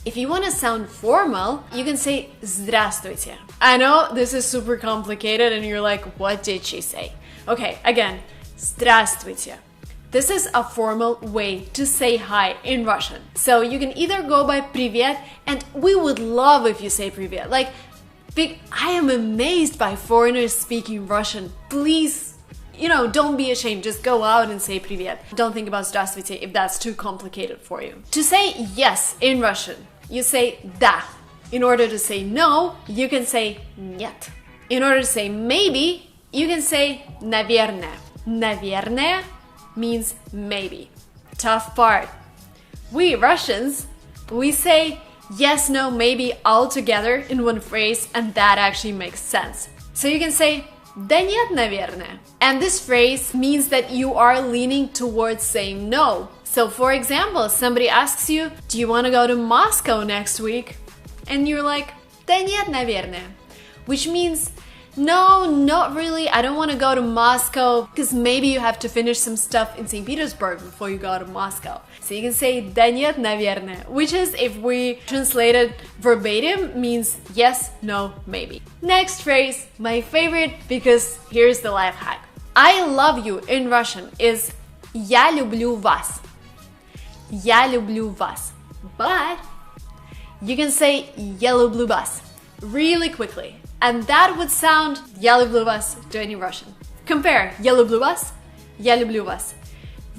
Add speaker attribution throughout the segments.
Speaker 1: If you want to sound formal, you can say "Здравствуйте." I know this is super complicated and you're like, what did she say? Okay, again, "Здравствуйте." This is a formal way to say hi in Russian. So you can either go by "Привет," and we would love if you say "Привет." Like, I am amazed by foreigners speaking Russian. Please, don't be ashamed. Just go out and say "Привет." Don't think about "Здравствуйте" if that's too complicated for you. To say yes in Russian, you say "да." In order to say no, you can say "нет." In order to say maybe, you can say "наверное." "Наверное" means maybe. Tough part. We Russians, we say yes, no, maybe all together in one phrase, and that actually makes sense. So you can say "да нет, наверное." And this phrase means that you are leaning towards saying no. So for example, somebody asks you, do you want to go to Moscow next week? And you're like, "да нет, наверное." Which means, no, not really. I don't want to go to Moscow because maybe you have to finish some stuff in St. Petersburg before you go to Moscow. So you can say "да нет, наверное," which is, if we translate it verbatim, means yes, no, maybe. Next phrase, my favorite, because here's the life hack. I love you in Russian is "я люблю вас." "Я люблю вас." But you can say "я люблю вас" really quickly. And that would sound "я люблю вас" to any Russian. Compare "я люблю вас," "я люблю вас."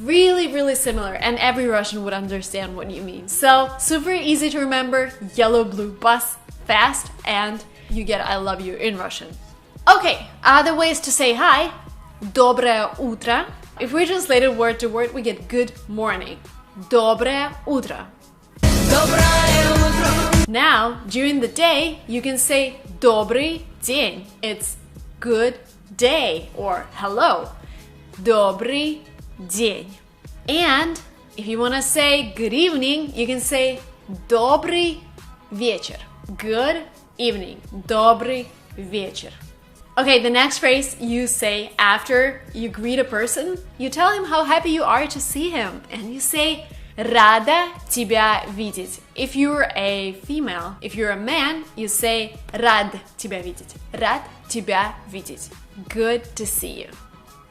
Speaker 1: Really, really similar, and every Russian would understand what you mean. So, super easy to remember, "я люблю вас" fast, and you get "I love you" in Russian. Okay, other ways to say hi. Доброе утро. If we translate it word to word, we get good morning. Доброе утро. Доброе утро. Now, during the day, you can say Добрый день. It's good day or hello. Добрый день. And if you want to say good evening, you can say Добрый вечер. Good evening. Добрый вечер. Okay, the next phrase you say after you greet a person, you tell him how happy you are to see him, and you say Рада тебя видеть. If you're a female, if you're a man, you say рад тебя видеть. Рад тебя видеть. Good to see you.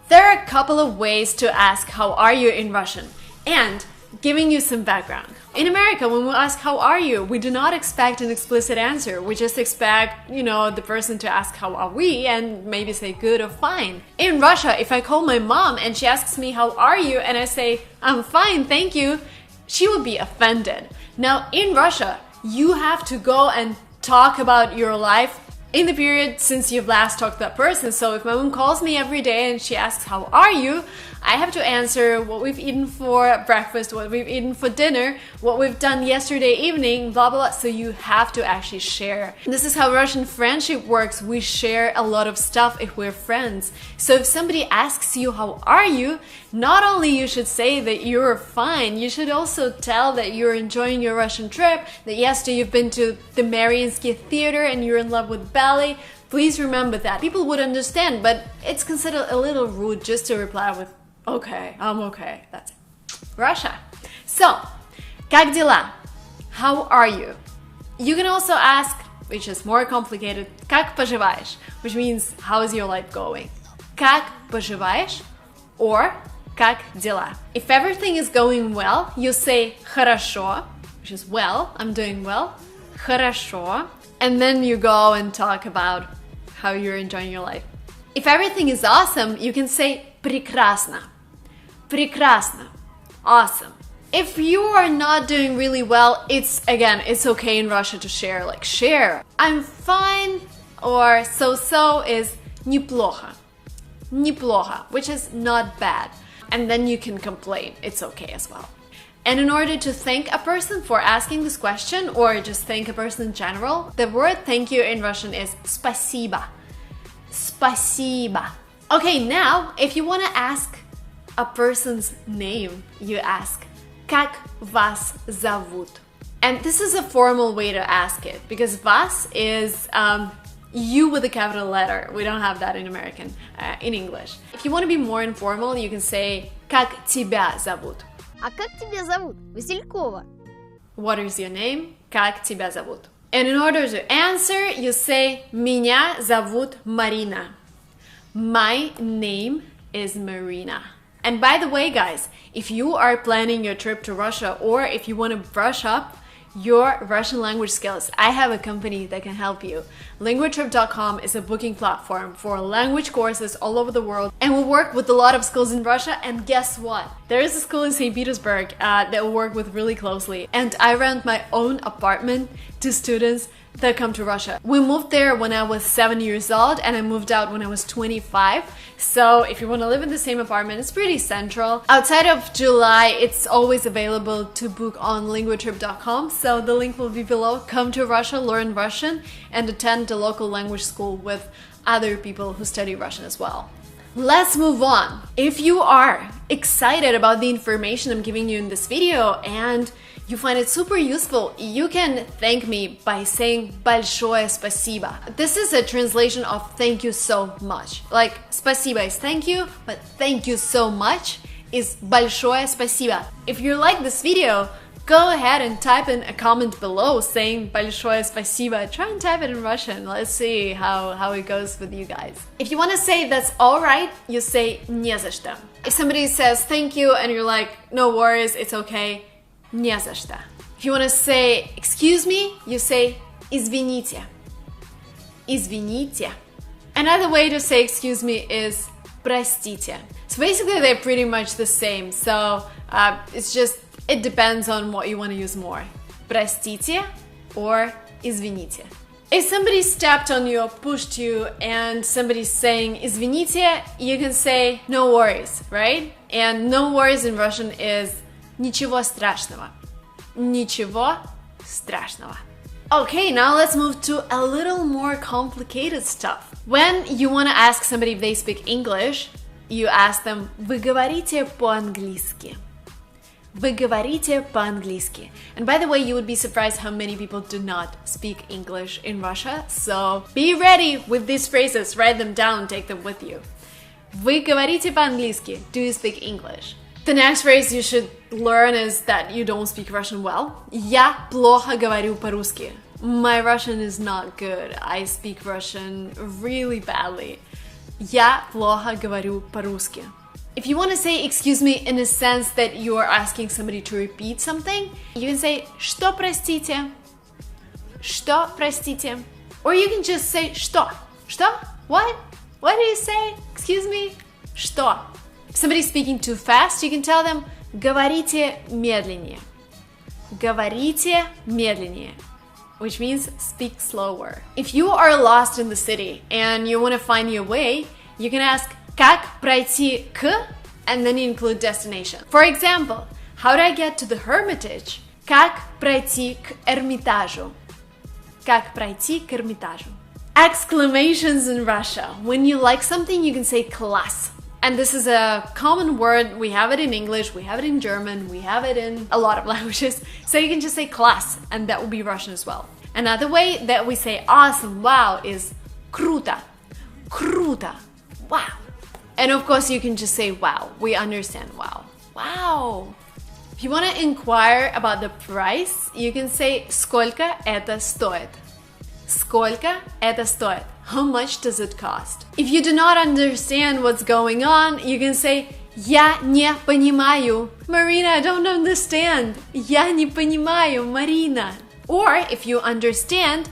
Speaker 1: There are a couple of ways to ask how are you in Russian, and giving you some background. In America, when we ask how are you, we do not expect an explicit answer. We just expect, the person to ask how are we and maybe say good or fine. In Russia, if I call my mom and she asks me how are you and I say I'm fine, thank you, she would be offended. Now, in Russia, you have to go and talk about your life in the period since you've last talked to that person. So if my mom calls me every day and she asks how are you, I have to answer what we've eaten for breakfast, what we've eaten for dinner, what we've done yesterday evening, blah, blah, blah. So you have to actually share. This is how Russian friendship works. We share a lot of stuff if we're friends. So if somebody asks you how are you, not only you should say that you're fine, you should also tell that you're enjoying your Russian trip, that yesterday you've been to the Mariinsky Theater and you're in love with ballet. Please remember that. People would understand, but it's considered a little rude just to reply with okay, I'm okay. That's it. Russia. So, как дела? How are you? You can also ask, which is more complicated, как поживаешь? Which means, how is your life going? Как поживаешь? Or как дела? If everything is going well, you say хорошо, which is well, I'm doing well. Хорошо. And then you go and talk about how you're enjoying your life. If everything is awesome, you can say прекрасно. Прекрасно. Awesome. If you are not doing really well, it's okay in Russia to share. Like, share. I'm fine, or so-so is неплохо. Неплохо, which is not bad. And then you can complain. It's okay as well. And in order to thank a person for asking this question, or just thank a person in general, the word thank you in Russian is спасибо. Спасибо. Okay, now, if you want to ask a person's name, you ask как вас зовут? And this is a formal way to ask it, because вас is you with a capital letter. We don't have that in American, in English. If you want to be more informal, you can say как тебя зовут?
Speaker 2: А как тебя зовут? Василькова.
Speaker 1: What is your name? Как тебя зовут? And in order to answer, you say Меня зовут Marina. My name is Marina. And by the way, guys, if you are planning your trip to Russia or if you want to brush up your Russian language skills, I have a company that can help you. Linguatrip.com is a booking platform for language courses all over the world, and we work with a lot of schools in Russia. And guess what? There is a school in St. Petersburg that we work with really closely, and I rent my own apartment to students that come to Russia. We moved there when I was 7 years old, and I moved out when I was 25. So if you want to live in the same apartment, it's pretty central. Outside of July, it's always available to book on linguatrip.com. So the link will be below. Come to Russia, learn Russian, and attend a local language school with other people who study Russian as well. Let's move on. If you are excited about the information I'm giving you in this video and you find it super useful, you can thank me by saying большое спасибо. This is a translation of thank you so much. Like спасибо is thank you, but thank you so much is большое спасибо. If you like this video, go ahead and type in a comment below saying большое спасибо. Try and type it in Russian. Let's see how it goes with you guys. If you want to say that's all right, you say не за что. If somebody says thank you and you're like, no worries, it's okay, не за что. If you want to say excuse me, you say извините. Извините. Another way to say excuse me is простите. So basically they're pretty much the same. So it depends on what you want to use more. Простите or извините. If somebody stepped on you or pushed you and somebody's saying извините, you can say no worries, right? And no worries in Russian is ничего страшного. Ничего страшного. Okay, now let's move to a little more complicated stuff. When you want to ask somebody if they speak English, you ask them «Вы говорите по-английски?» Вы говорите по-английски. And by the way, you would be surprised how many people do not speak English in Russia. So be ready with these phrases. Write them down, take them with you. Вы говорите по-английски. Do you speak English? The next phrase you should learn is that you don't speak Russian well. Я плохо говорю по-русски. My Russian is not good. I speak Russian really badly. Я плохо говорю по-русски. If you want to say excuse me in a sense that you are asking somebody to repeat something, you can say что простите? Что простите? Or you can just say что? Что? What? What do you say? Excuse me? Что? If somebody's speaking too fast, you can tell them говорите медленнее. Говорите медленнее, which means speak slower. If you are lost in the city and you want to find your way, you can ask как пройти к, and then you include destination. For example, how do I get to the Hermitage? Как пройти к Эрмитажу? Как пройти к Эрмитажу? Exclamations in Russia. When you like something, you can say класс. And this is a common word. We have it in English, we have it in German, we have it in a lot of languages. So you can just say класс, and that will be Russian as well. Another way that we say awesome, wow, is круто. Круто. Wow. And of course, you can just say wow. We understand wow. Wow. If you want to inquire about the price, you can say сколько это стоит. Сколько это стоит? How much does it cost? If you do not understand what's going on, you can say я не понимаю. Marina, I don't understand. Я не понимаю, Marina. Or if you understand,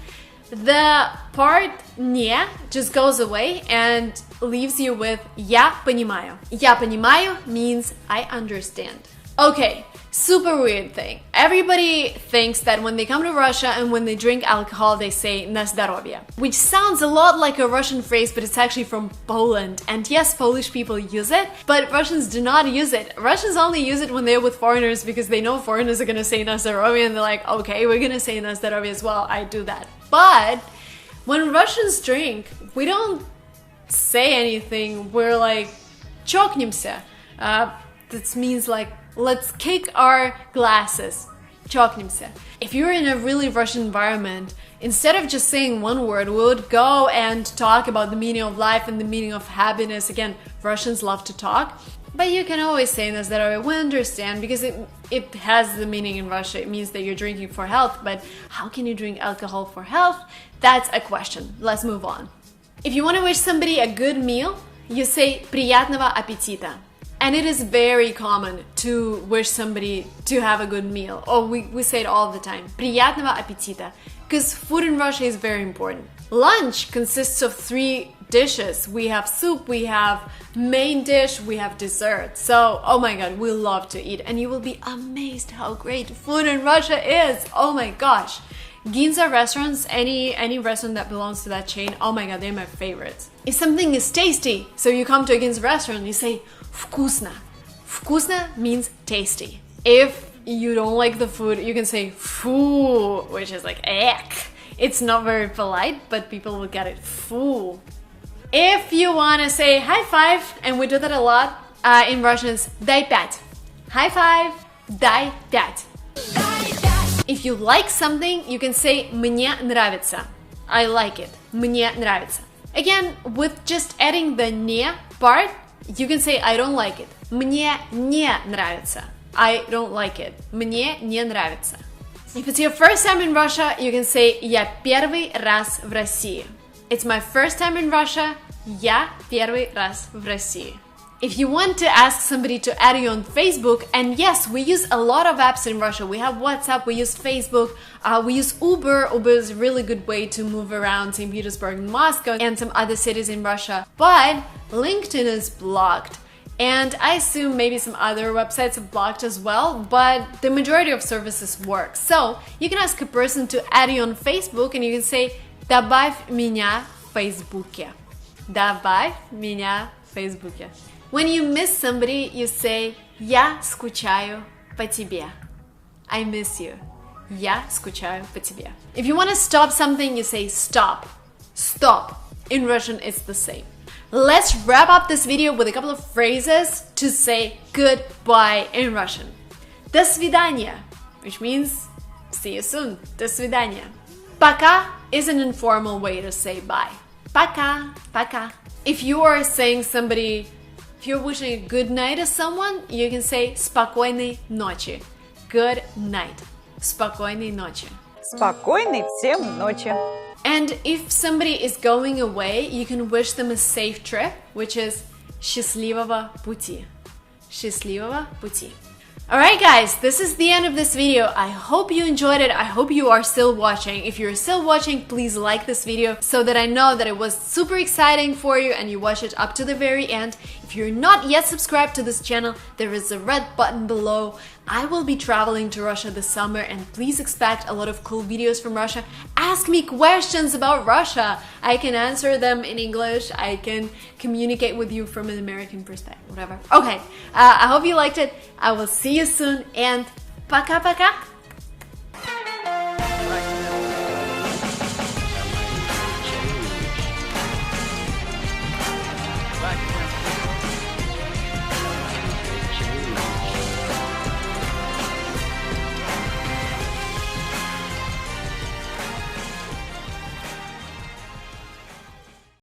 Speaker 1: the part не just goes away and leaves you with я понимаю. Я понимаю means I understand. Okay, super weird thing. Everybody thinks that when they come to Russia and when they drink alcohol, they say на здоровье, which sounds a lot like a Russian phrase, but it's actually from Poland. And yes, Polish people use it, but Russians do not use it. Russians only use it when they're with foreigners because they know foreigners are gonna say на здоровье, and they're like, okay, we're gonna say на здоровье as well. I do that. But when Russians drink, we don't say anything. We're like чокнемся. That means like let's kick our glasses. Чокнемся. If you're in a really Russian environment, instead of just saying one word, we would go and talk about the meaning of life and the meaning of happiness. Again, Russians love to talk. But you can always say in здоровье. We understand because it has the meaning in Russia. It means that you're drinking for health. But how can you drink alcohol for health? That's a question. Let's move on. If you want to wish somebody a good meal, you say приятного аппетита. And it is very common to wish somebody to have a good meal. Oh, we say it all the time. Приятного аппетита. Because food in Russia is very important. Lunch consists of 3 dishes. We have soup, we have main dish, we have dessert. So, oh my god, we love to eat. And you will be amazed how great food in Russia is. Oh my gosh. Ginza restaurants, any restaurant that belongs to that chain, oh my god, they're my favorites. If something is tasty, so you come to a Ginza restaurant, you say вкусно. Вкусно means tasty. If you don't like the food, you can say фу, which is like ek. It's not very polite, but people will get it. Фу. If you want to say high five, and we do that a lot in Russian, it's дай пять. High five, дай пять. If you like something, you can say мне нравится. I like it. Мне нравится. Again, with just adding the не part, you can say I don't like it. Мне не нравится. I don't like it. Мне не нравится. If it's your first time in Russia, you can say я первый раз в России. It's my first time in Russia. Я первый раз в России. If you want to ask somebody to add you on Facebook, and yes, we use a lot of apps in Russia. We have WhatsApp, we use Facebook, we use Uber. Uber is a really good way to move around St. Petersburg and Moscow and some other cities in Russia. But LinkedIn is blocked. And I assume maybe some other websites are blocked as well, but the majority of services work. So you can ask a person to add you on Facebook and you can say «Добавь меня в Фейсбуке». «Добавь меня в Фейсбуке». When you miss somebody, you say «Я скучаю по тебе». I miss you. Я скучаю по тебе. If you want to stop something, you say stop. Stop. In Russian, it's the same. Let's wrap up this video with a couple of phrases to say goodbye in Russian. До свидания, which means see you soon. До свидания. Пока is an informal way to say bye. Пока, пока. If you are saying somebody, if you're wishing a good night to someone, you can say спокойной ночи. Good night. Спокойной ночи.
Speaker 2: Спокойной всем ночи.
Speaker 1: And if somebody is going away, you can wish them a safe trip, which is счастливого пути. Счастливого пути. Alright guys, this is the end of this video. I hope you enjoyed it. I hope you are still watching. If you're still watching, please like this video so that I know that it was super exciting for you and you watched it up to the very end. If you're not yet subscribed to this channel, there is a red button below. I will be traveling to Russia this summer and please expect a lot of cool videos from Russia. Ask me questions about Russia. I can answer them in English. I can communicate with you from an American perspective, whatever. Okay, I hope you liked it. I will see you soon and пока-пока!